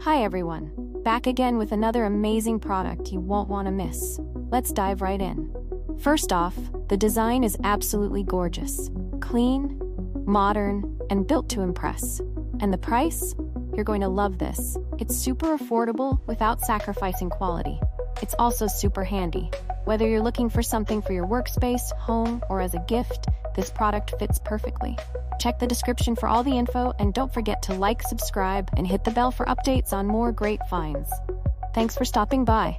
Hi everyone, back again with another amazing product you won't want to miss. Let's dive right in. First off, the design is absolutely gorgeous. Clean, modern, and built to impress. And the price? You're going to love this. It's super affordable without sacrificing quality. It's also super handy. Whether you're looking for something for your workspace, home, or as a gift, this product fits perfectly. Check the description for all the info, and don't forget to like, subscribe, and hit the bell for updates on more great finds. Thanks for stopping by.